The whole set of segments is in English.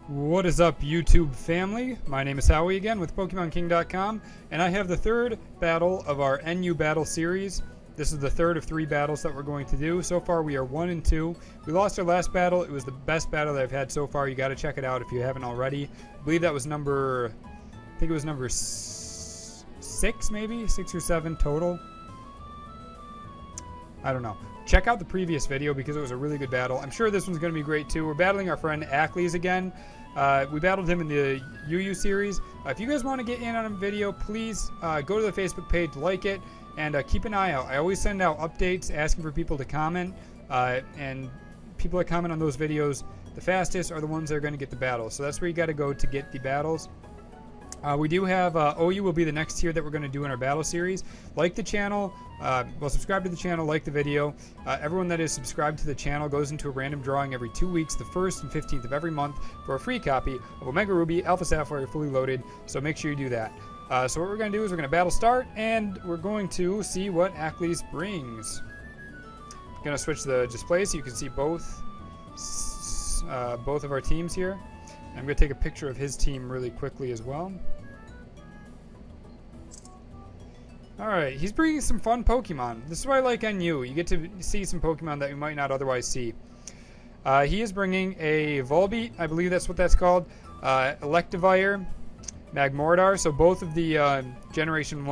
What is up, YouTube family? My name is Howie again with PokemonKing.com, and I have the third battle of our NU battle series. This is the third of 3 battles that we're going to do. So far, we are 1 and 2. We lost our last battle. It was the best battle that I've had so far. You got to check it out if you haven't already. I believe that was number 6, maybe 6 or 7 total. I don't know. Check out the previous video because it was a really good battle. I'm sure this one's going to be great too. We're battling our friend Aklys again. We battled him in the UU series. If you guys want to get in on a video, please go to the Facebook page, like it, and keep an eye out. I always send out updates asking for people to comment, and people that comment on those videos the fastest are the ones that are going to get the battles. So that's where you got to go to get the battles. We do have OU will be the next tier that we're going to do in our battle series. Like the channel, subscribe to the channel, like the video. Everyone that is subscribed to the channel goes into a random drawing every 2 weeks, the 1st and 15th of every month, for a free copy of Omega Ruby, Alpha Sapphire, fully loaded. So make sure you do that. So what we're going to do is we're going to battle start, and we're going to see what Aklys brings. I'm going to switch the display so you can see both of our teams here. I'm going to take a picture of his team really quickly as well. Alright, he's bringing some fun Pokemon. This is why I like NU. You get to see some Pokemon that you might not otherwise see. He is bringing a Volbeat, I believe that's what that's called, Electivire, Magmortar, so both of the Generation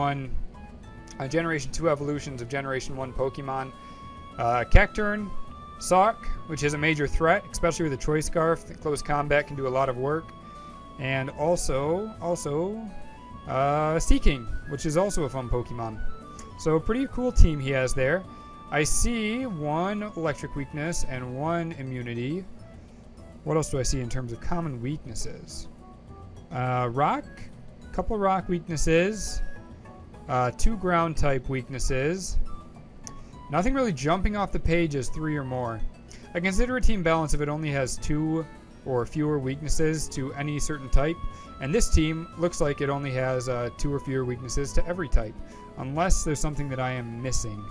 2 evolutions of Generation 1 Pokemon. Cacturne, Sock, which is a major threat, especially with the Choice Scarf. The close combat can do a lot of work. And also Seeking, which is also a fun Pokemon. So a pretty cool team he has there. I see 1 electric weakness and 1 immunity. What else do I see in terms of common weaknesses? Rock, couple rock weaknesses, 2 ground type weaknesses. Nothing really jumping off the page as 3 or more. I consider a team balance if it only has 2 or fewer weaknesses to any certain type, and this team looks like it only has 2 or fewer weaknesses to every type, unless there's something that I am missing.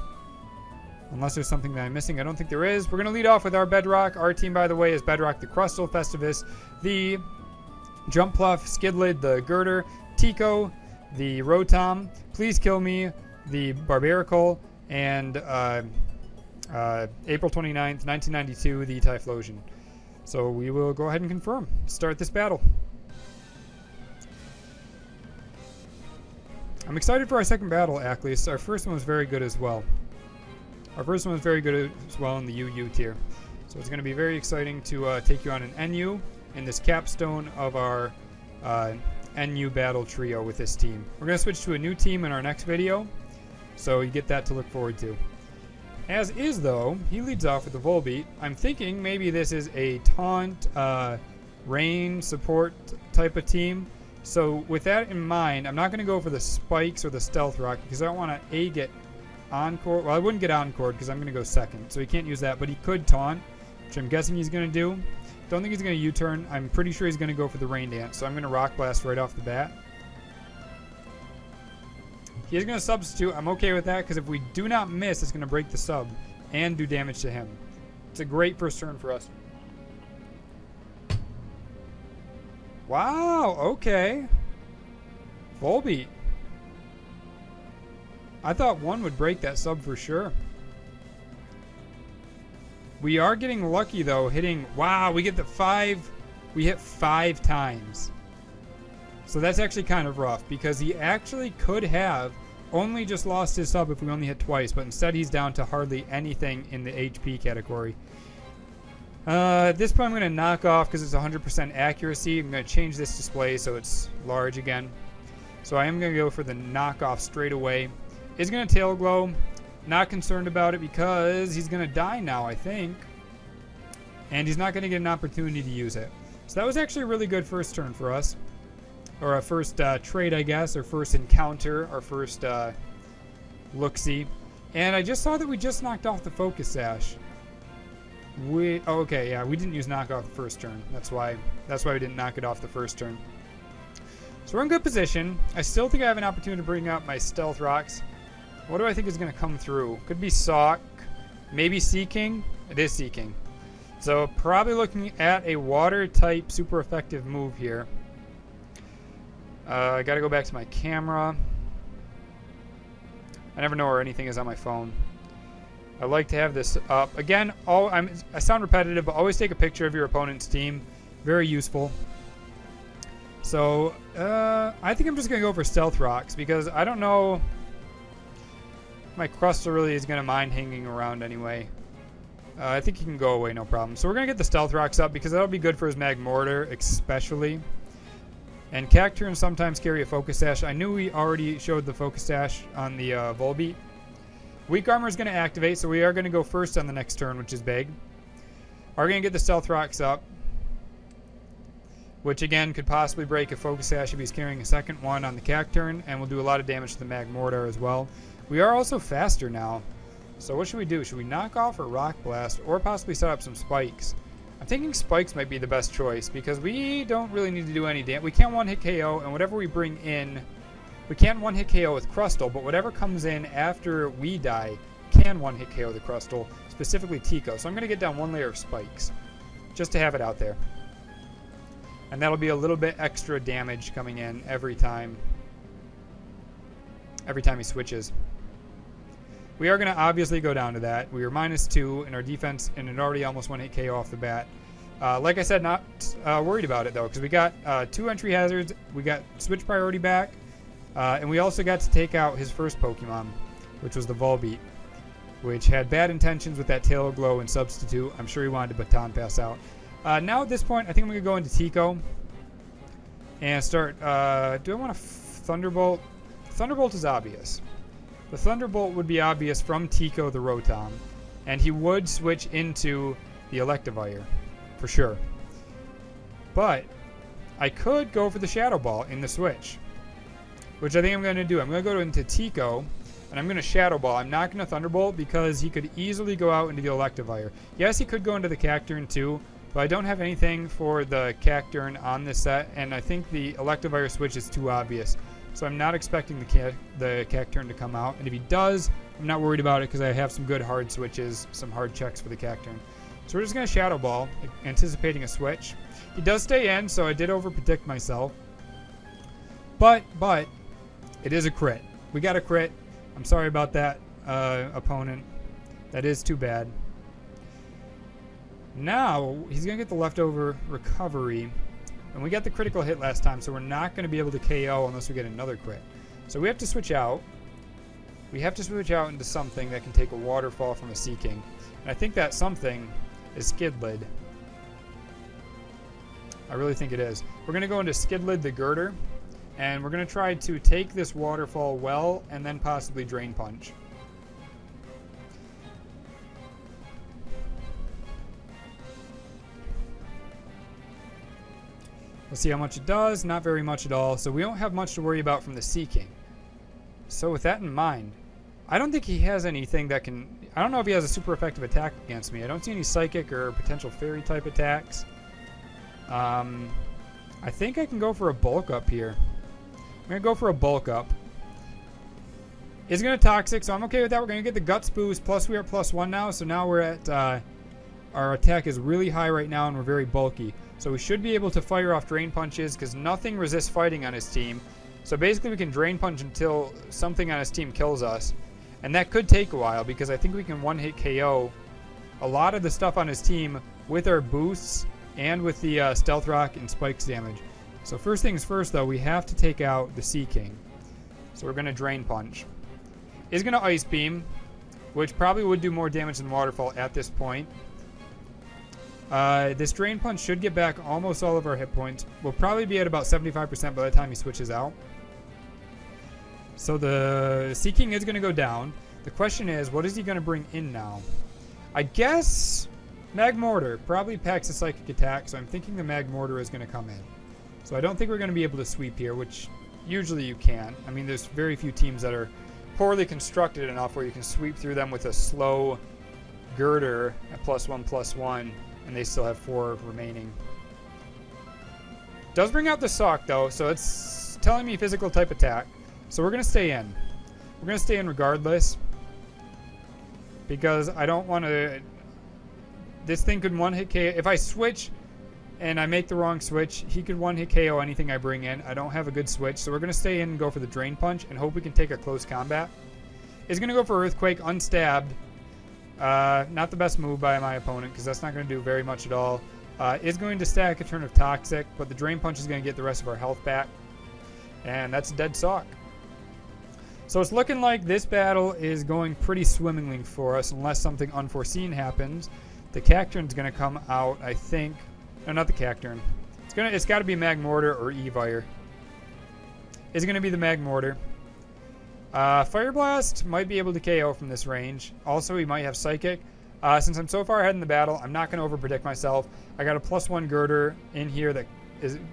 I don't think there is. We're going to lead off with our Bedrock. Our team, by the way, is Bedrock, the Crustle, Festivus, the Jumpluff, Skidlid, the Girder, Tico, the Rotom, Please Kill Me, the Barbaracle, and April 29th, 1992, the Typhlosion. So we will go ahead and confirm. Start this battle. I'm excited for our second battle, Aklys. Our first one was very good as well. In the UU tier. So it's going to be very exciting to take you on an NU in this capstone of our NU battle trio with this team. We're going to switch to a new team in our next video, so you get that to look forward to. As is, though, he leads off with the Volbeat. I'm thinking maybe this is a taunt, rain support type of team. So with that in mind, I'm not going to go for the Spikes or the Stealth Rock because I don't want to get Encore. Well, I wouldn't get Encore because I'm going to go second, so he can't use that. But he could taunt, which I'm guessing he's going to do. Don't think he's going to U-turn. I'm pretty sure he's going to go for the Rain Dance, so I'm going to Rock Blast right off the bat. He's going to substitute. I'm okay with that because if we do not miss, it's going to break the sub and do damage to him. It's a great first turn for us. Wow, okay. Volbeat. I thought 1 would break that sub for sure. We are getting lucky though, hitting, wow, we get the 5. We hit 5 times. So that's actually kind of rough because he actually could have only just lost his sub if we only hit twice, but instead he's down to hardly anything in the HP category. At this point I'm going to knock off because it's 100% accuracy. I'm going to change this display so it's large again. So I am going to go for the knockoff straight away. He's going to Tail Glow. Not concerned about it because he's going to die now, I think. And he's not going to get an opportunity to use it. So that was actually a really good first turn for us. Or a first trade, I guess, or first encounter, our first look-see. And I just saw that we just knocked off the Focus Sash. Okay, yeah, we didn't use knock off the first turn. That's why we didn't knock it off the first turn. So we're in good position. I still think I have an opportunity to bring up my Stealth Rocks. What do I think is going to come through? Could be Sock, maybe Seeking. It is Seeking. So probably looking at a water type super effective move here. I gotta go back to my camera. I never know where anything is on my phone. I like to have this up. Again, I sound repetitive, but always take a picture of your opponent's team. Very useful. So, I think I'm just going to go for Stealth Rocks because I don't know if my Crustle really is going to mind hanging around anyway. I think he can go away, no problem. So we're going to get the Stealth Rocks up because that'll be good for his Magmortar, especially. And Cacturne sometimes carry a Focus Sash. I knew we already showed the Focus Sash on the Volbeat. Weak Armor is going to activate, so we are going to go first on the next turn, which is big. Are going to get the Stealth Rocks up, which again could possibly break a Focus Sash if he's carrying a second one on the Cacturne, and will do a lot of damage to the Magmortar as well. We are also faster now, so what should we do? Should we knock off a Rock Blast, or possibly set up some Spikes? I'm thinking Spikes might be the best choice, because we don't really need to do any damage. We can't one-hit KO, and whatever we bring in, we can't one-hit KO with Crustle, but whatever comes in after we die can one-hit KO the Crustle, specifically Tico. So I'm going to get down one layer of Spikes, just to have it out there. And that'll be a little bit extra damage coming in every time he switches. We are going to obviously go down to that. We were -2 in our defense, and it already almost one-hit KO off the bat. Like I said, not worried about it, though, because we got 2 entry hazards, we got switch priority back, and we also got to take out his first Pokemon, which was the Volbeat, which had bad intentions with that Tail Glow and Substitute. I'm sure he wanted to Baton Pass out. Now at this point, I think I'm going to go into Tico and start... do I want to Thunderbolt? Thunderbolt is obvious. The Thunderbolt would be obvious from Tico the Rotom, and he would switch into the Electivire, for sure. But I could go for the Shadow Ball in the switch, which I think I'm going to do. I'm going to go into Tico, and I'm going to Shadow Ball. I'm not going to Thunderbolt because he could easily go out into the Electivire. Yes, he could go into the Cacturne too, but I don't have anything for the Cacturne on this set, and I think the Electivire switch is too obvious. So I'm not expecting the Cacturne to come out. And if he does, I'm not worried about it because I have some good hard switches, some hard checks for the Cacturne. So we're just going to Shadow Ball, anticipating a switch. He does stay in, so I did over-predict myself. But, it is a crit. We got a crit. I'm sorry about that, opponent. That is too bad. Now, he's going to get the leftover recovery. And we got the critical hit last time, so we're not going to be able to KO unless we get another crit. So we have to switch out. We have to switch out into something that can take a Waterfall from a Seaking. And I think that something is Skidlid. I really think it is. We're going to go into Skidlid the Girder. And we're going to try to take this Waterfall well, and then possibly Drain Punch. Let's see how much it does. Not very much at all. So we don't have much to worry about from the Seaking. So with that in mind, I don't think he has anything that can... I don't know if he has a super effective attack against me. I don't see any Psychic or potential Fairy type attacks. I think I can go for a Bulk Up here. I'm going to go for a Bulk Up. It's going to Toxic, so I'm okay with that. We're going to get the Guts boost, plus we are +1 now. So now we're at... our attack is really high right now, and we're very bulky. So we should be able to fire off Drain Punches because nothing resists fighting on his team. So basically we can Drain Punch until something on his team kills us. And that could take a while because I think we can one-hit KO a lot of the stuff on his team with our boosts and with the Stealth Rock and Spikes damage. So first things first, though, we have to take out the Seaking. So we're going to Drain Punch. He's going to Ice Beam, which probably would do more damage than Waterfall at this point. This Drain Punch should get back almost all of our hit points. We'll probably be at about 75% by the time he switches out. So the Seaking is going to go down. The question is, what is he going to bring in now? I guess Magmortar probably packs a Psychic attack, so I'm thinking the Magmortar is going to come in. So I don't think we're going to be able to sweep here, which usually you can. I mean, there's very few teams that are poorly constructed enough where you can sweep through them with a slow Girder at +1/+1. And they still have 4 remaining. Does bring out the Sock, though, so it's telling me physical type attack. So we're going to stay in. We're going to stay in regardless. Because I don't want to This thing could one-hit KO. If I switch and I make the wrong switch, he could one-hit KO anything I bring in. I don't have a good switch, so we're going to stay in and go for the Drain Punch and hope we can take a close combat. He's going to go for Earthquake unstabbed. Not the best move by my opponent because that's not going to do very much at all. Is going to stack a turn of Toxic, but the Drain Punch is going to get the rest of our health back. And that's a dead Sawk. So it's looking like this battle is going pretty swimmingly for us unless something unforeseen happens. The Cacturn's going to come out, I think. No, not the Cacturn. It's got to be Magmortar or Evire. It's going to be the Magmortar. Fire Blast might be able to KO from this range. Also, he might have Psychic. Since I'm so far ahead in the battle, I'm not going to overpredict myself. I got a +1 Girder in here that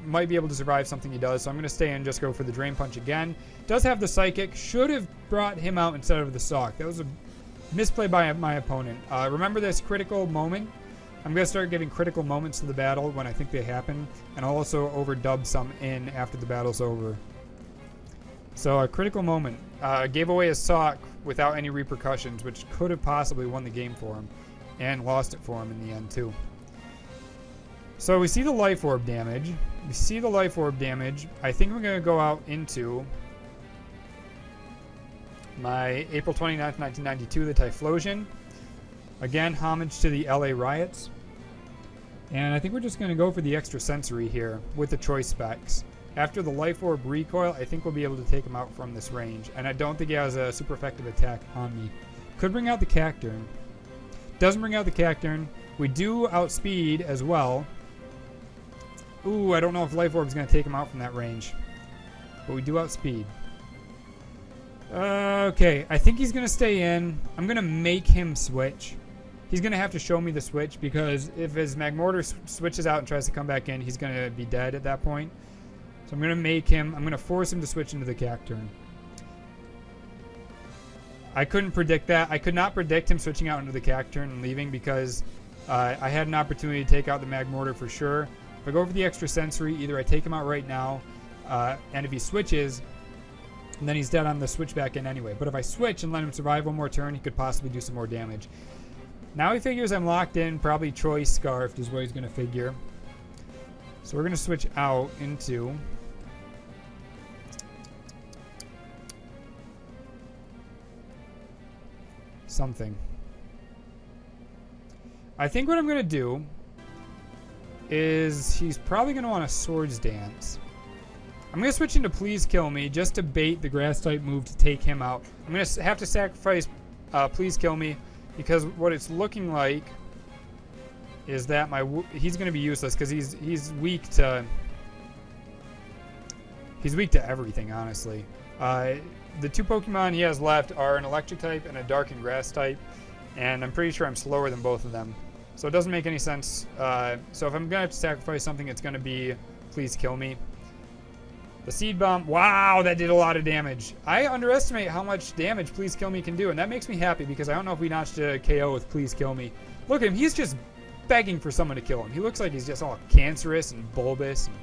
might be able to survive something he does, so I'm going to stay and just go for the Drain Punch again. Does have the Psychic. Should have brought him out instead of the Sawk. That was a misplay by my opponent. Remember this critical moment? I'm going to start getting critical moments to the battle when I think they happen, and I'll also overdub some in after the battle's over. So a critical moment. Gave away a Sawk without any repercussions, which could have possibly won the game for him, and lost it for him in the end too. So we see the Life Orb damage. I think we're going to go out into my April 29th, 1992, the Typhlosion. Again, homage to the LA riots. And I think we're just going to go for the extra sensory here with the choice specs. After the Life Orb recoil, I think we'll be able to take him out from this range. And I don't think he has a super effective attack on me. Could bring out the Cacturn. Doesn't bring out the Cacturn. We do outspeed as well. Ooh, I don't know if Life Orb is going to take him out from that range. But we do outspeed. Okay, I think he's going to stay in. I'm going to make him switch. He's going to have to show me the switch because if his Magmortar switches out and tries to come back in, he's going to be dead at that point. So I'm going to force him to switch into the Cacturn. I couldn't predict that. I could not predict him switching out into the Cacturn and leaving because I had an opportunity to take out the Magmortar for sure. If I go for the extra sensory, either I take him out right now, and if he switches, then he's dead on the switch back in anyway. But if I switch and let him survive one more turn, he could possibly do some more damage. Now he figures I'm locked in. Probably Choice Scarfed is what he's going to figure. So we're going to switch out into something. I think what I'm going to do is he's probably going to want a Swords Dance. I'm going to switch into Please Kill Me just to bait the Grass-type move to take him out. I'm going to have to sacrifice Please Kill Me because what it's looking like is that he's going to be useless because he's weak to everything, honestly. The two Pokemon he has left are an Electric type and a Dark and Grass type, and I'm pretty sure I'm slower than both of them. So it doesn't make any sense. So if I'm going to have to sacrifice something, it's going to be Please Kill Me. The Seed Bomb, wow, that did a lot of damage. I underestimate how much damage Please Kill Me can do, and that makes me happy because I don't know if we notched a KO with Please Kill Me. Look at him, he's just begging for someone to kill him. He looks like he's just all cancerous and bulbous and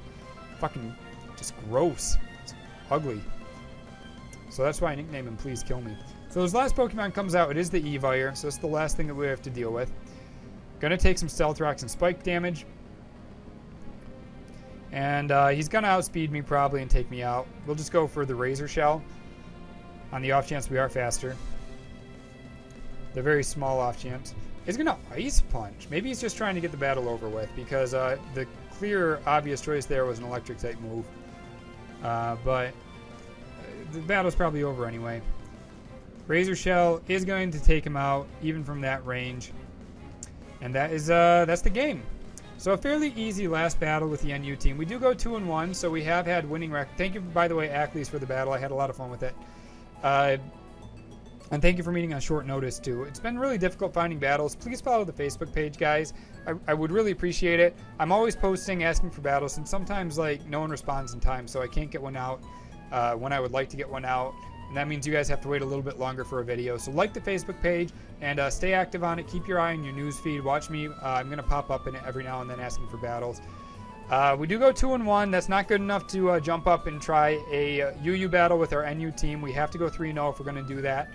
fucking just gross. It's ugly. So that's why I nicknamed him Please Kill Me. So his last Pokemon comes out, it is the Evire, so it's the last thing that we have to deal with. Gonna take some Stealth Rocks and Spike damage. And he's going to outspeed me probably and take me out. We'll just go for the Razor Shell on the off chance we are faster. The very small off chance. He's going to Ice Punch. Maybe he's just trying to get the battle over with because the clear, obvious choice there was an Electric type move. But the battle's probably over anyway. Razor Shell is going to take him out even from that range. And that's the game. So a fairly easy last battle with the NU team. We do go 2-1, so we have had winning record. Thank you, by the way, Aklys, for the battle. I had a lot of fun with it. And thank you for meeting on short notice, too. It's been really difficult finding battles. Please follow the Facebook page, guys. I would really appreciate it. I'm always posting, asking for battles, and sometimes, no one responds in time, so I can't get one out when I would like to get one out. And that means you guys have to wait a little bit longer for a video. So like the Facebook page and stay active on it. Keep your eye on your news feed. Watch me. I'm going to pop up in it every now and then asking for battles. We do go 2-1. That's not good enough to jump up and try a UU battle with our NU team. We have to go 3-0 if we're going to do that.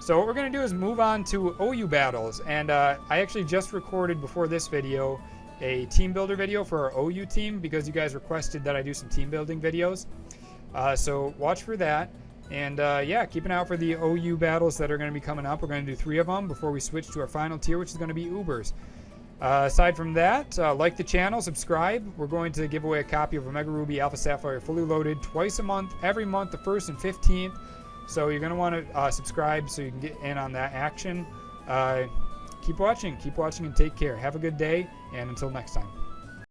So what we're going to do is move on to OU battles. And I actually just recorded before this video a team builder video for our OU team because you guys requested that I do some team building videos. So watch for that. And yeah, keep an eye out for the OU battles that are going to be coming up. We're going to do 3 of them before we switch to our final tier, which is going to be Ubers. Aside from that, like the channel, subscribe. We're going to give away a copy of Omega Ruby Alpha Sapphire fully loaded twice a month, every month, the 1st and 15th. So you're going to want to subscribe so you can get in on that action. Keep watching and take care. Have a good day, and until next time.